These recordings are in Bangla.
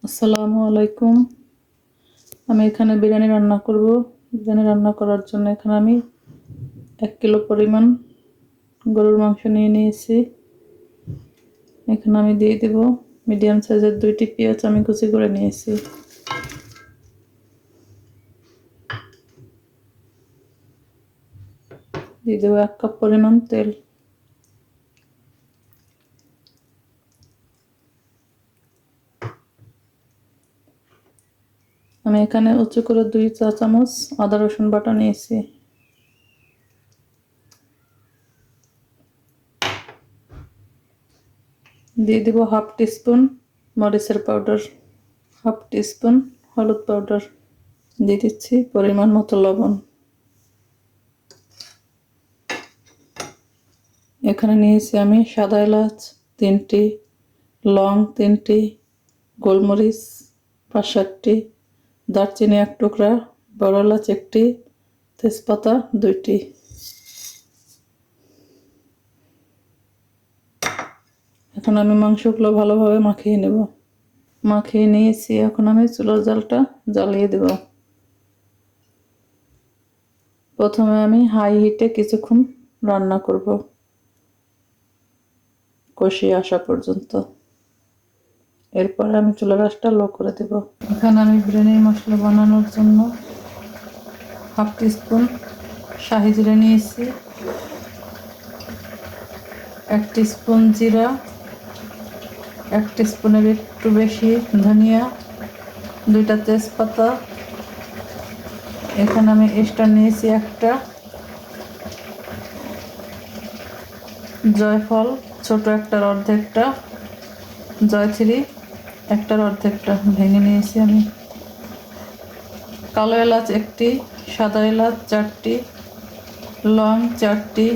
আসসালামু আলাইকুম। আমি এখানে বিরিয়ানি রান্না করব। বিরিয়ানি রান্না করার জন্য এখানে আমি 1 কিলো পরিমাণ গরুর মাংস নিয়ে নিয়েছি। এখানে আমি দিয়ে দেব মিডিয়াম সাইজের 2টি পেঁয়াজ আমি কুচি করে নিয়েছি। দিয়ে দেব 1 কাপ পরিমাণ তেল। আমি এখানে উঁচু করে 2 চা চামচ আদা রসুন বাটা নিয়েছি। দিয়ে দেব হাফ টিস্পুন মরিচের পাউডার, হাফ টিস্পুন হলুদ পাউডার, দিয়ে দিচ্ছি পরিমাণ মতো লবণ। এখানে নিয়েছি আমি সাদা এলাচ 3টি, লং 3টি, গোলমরিচ 5-7টি, দারচিনি 1 টুকরা, বড় এলাচ 1টি, তেজপাতা 2টি। এখন আমি মাংসগুলো ভালোভাবে মাখিয়ে নেব। মাখিয়ে নিয়েছি, এখন আমি চুলার জালটা জ্বালিয়ে দেব। প্রথমে আমি হাই হিটে কিছুক্ষণ রান্না করব, কষিয়ে আসা পর্যন্ত। এরপরে আমি চুলার আঁচটা লো করে দেব। এখানে আমি বিরিয়ানির মশলা বানানোর জন্য হাফ টিস্পুন শাহি জিরা নিয়েছি, 1 টিস্পুন জিরা, 1 টিস্পুনের একটু বেশি ধনিয়া, 2টা তেজপাতা। এখানে আমি এক্সট্রা নিয়েছি একটা জয়ফল, ছোট একটার অর্ধেকটা, জয়ত্রী একটার অর্ধেকটা ভেঙে নিয়েছি আমি, কালো এলাচ 1টি, সাদা এলাচ 4টি, লং 4টি,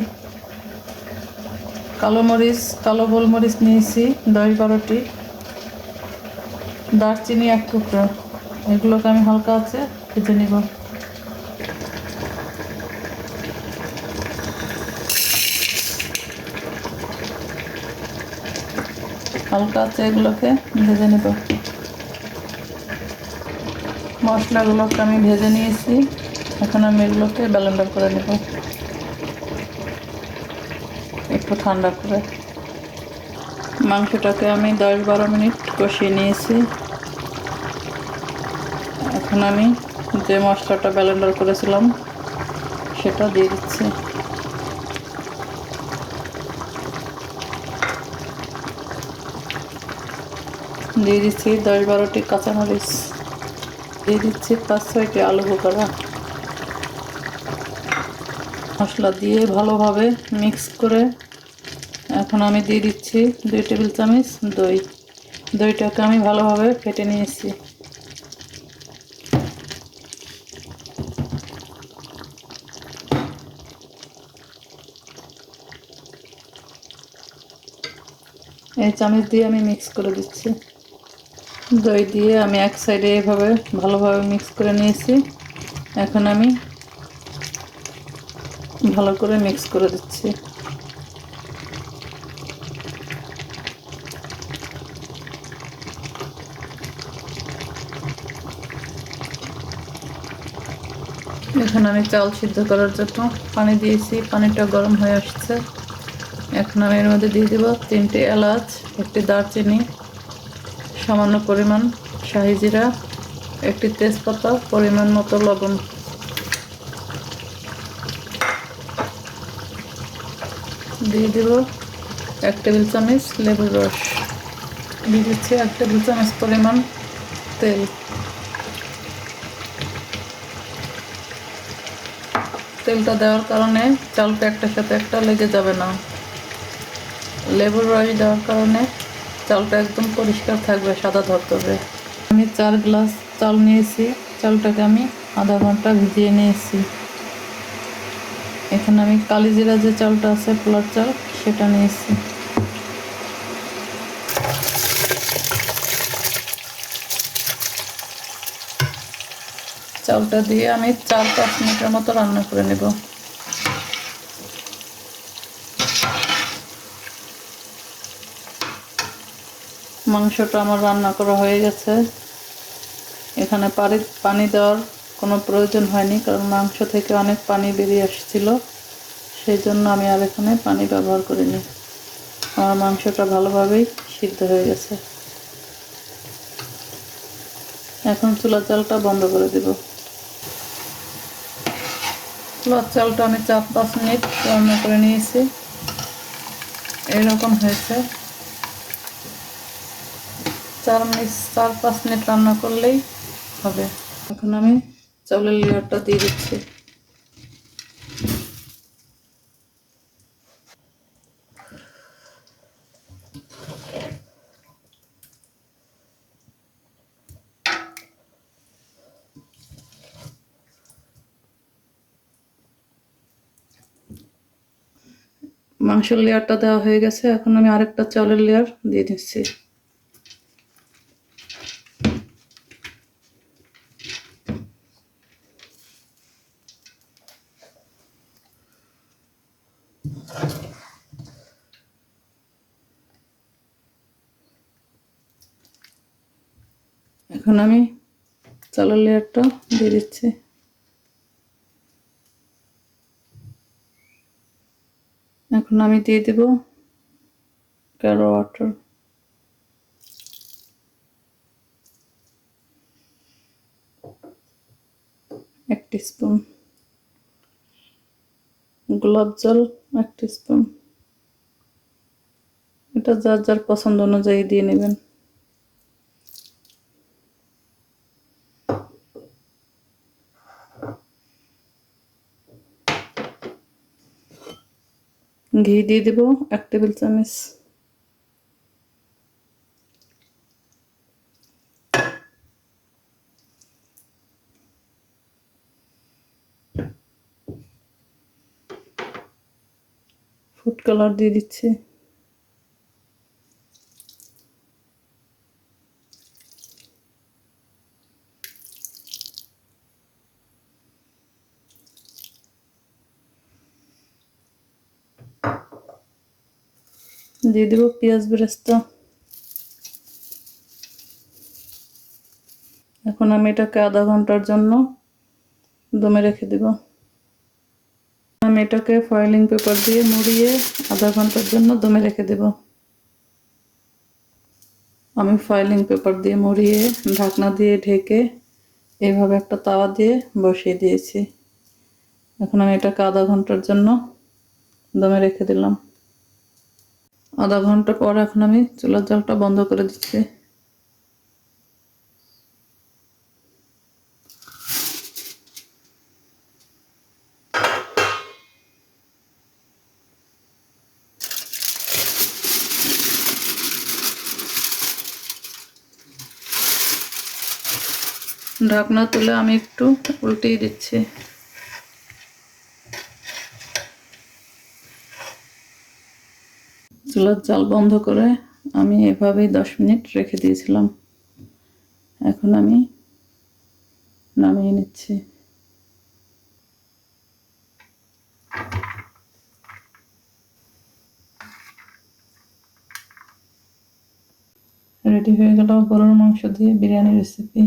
কালো গোলমরিচ নিয়েছি 10-12টি, দারচিনি 1 টুকরা। এগুলোকে আমি হালকা আছে ভেজে নিব। হালকা আছে এগুলোকে ভেজে নেব। মশলাগুলোকে আমি ভেজে নিয়েছি, এখন আমি এগুলোকে ব্লেন্ডার করে নেব একটু ঠান্ডা করে। মাংসটাকে আমি 10-12 মিনিট কষিয়ে নিয়েছি। এখন আমি যে মশলাটা ব্লেন্ডার করেছিলাম সেটা দিয়ে দিচ্ছি। দিয়ে দিচ্ছি 10-12টি কাঁচামরিচ, দিয়ে দিচ্ছি 5-6টি আলু বোখরা। মশলা দিয়ে ভালোভাবে মিক্স করে এখন আমি দিয়ে দিচ্ছি 2 টেবিল চামচ দই। দইটাকে আমি ভালোভাবে ফেটে নিয়েছি। এই চামচ দিয়ে আমি মিক্স করে দিচ্ছি। দই দিয়ে আমি এক সাইডে এভাবে ভালোভাবে মিক্স করে নিয়েছি। এখন আমি ভালো করে মিক্স করে দিচ্ছি। এখন আমি চাল সিদ্ধ করার জন্য পানি দিয়েছি, পানিটা গরম হয়ে আসছে। এখন আমি এর মধ্যে দিয়ে দেব 3টে এলাচ, 1টি দারচিনি, সামান্য পরিমাণ শাহি জিরা, 1টি তেজপাতা, পরিমাণ মতো লবণ। দিয়ে দেব 1 টেবিল চামচ লেবুর রস। দিয়ে দিচ্ছি 1 টেবিল চামচ পরিমাণ তেল। তেলটা দেওয়ার কারণে চালটা একটার সাথে একটা লেগে যাবে না। লেবুর রস দেওয়ার কারণে চালটা একদম পরিষ্কার থাকবে, সাদা ধবধবে। আমি 4 গ্লাস চাল নিয়েছি, চালটাকে আমি আধা ঘন্টা ভিজিয়ে নিয়েছি। এখানে আমি কালিজিরা যে চালটা আছে পোলার চাল সেটা নিয়েছি। চালটা দিয়ে আমি 4-5 মিনিটের মতো রান্না করে নেব। মাংসটা আমার রান্না করা হয়ে গেছে। এখানে পানি দেওয়ার কোনো প্রয়োজন হয়নি, কারণ মাংস থেকে অনেক পানি বেরিয়ে আসছিল, সেই জন্য আমি আর এখানে পানি ব্যবহার করিনি। আমার মাংসটা ভালোভাবেই সিদ্ধ হয়ে গেছে। এখন চুলার জালটা বন্ধ করে দেব। চুলার জালটা আমি 4-5 মিনিট রান্না করে নিয়েছি, এরকম হয়েছে। 4-5 মিনিট রান্না করলেই হবে। এখন আমি চাউলের লেয়ারটা দিয়ে দিচ্ছি। মাংসের লেয়ারটা দেওয়া হয়ে গেছে, এখন আমি আরেকটা চাউলের লেয়ার দিয়ে দিচ্ছি। এখন আমি চালের লেয়ারটা দিয়ে দিচ্ছি। এখন আমি দিয়ে দেব কালো ওয়াটার। এক টিস্পুন গোলাপ জল, 1 টিস্পুন। এটা যার যার পছন্দ অনুযায়ী দিয়ে নেবেন। ঘি দিয়ে দেব 1 টেবিল চামচ। ফুড কালার দিয়ে দিচ্ছি। দিয়ে দেব পেঁয়াজ বেরেস্তা। এখন আমি এটাকে আধা ঘন্টার জন্য দমে রেখে দেব। আমি এটাকে ফয়েলিং পেপার দিয়ে মুড়িয়ে আধা ঘন্টার জন্য দমে রেখে দেব। আমি ফয়েলিং পেপার দিয়ে মুড়িয়ে ঢাকনা দিয়ে ঢেকে এইভাবে একটা তাওয়া দিয়ে বসিয়ে দিয়েছি। এখন আমি এটাকে আধা ঘন্টার জন্য দমে রেখে দিলাম। আধা ঘন্টা পর এখন আমি চুলার জালটা বন্ধ করে দিচ্ছি। ঢাকনা তুলে আমি একটু উল্টিয়ে দিচ্ছি। চুলার জাল বন্ধ করে আমি এভাবেই 10 মিনিট রেখে দিয়েছিলাম। এখন আমি নামিয়ে নিচ্ছি। রেডি হয়ে গেল গরুর মাংস দিয়ে বিরিয়ানি রেসিপি।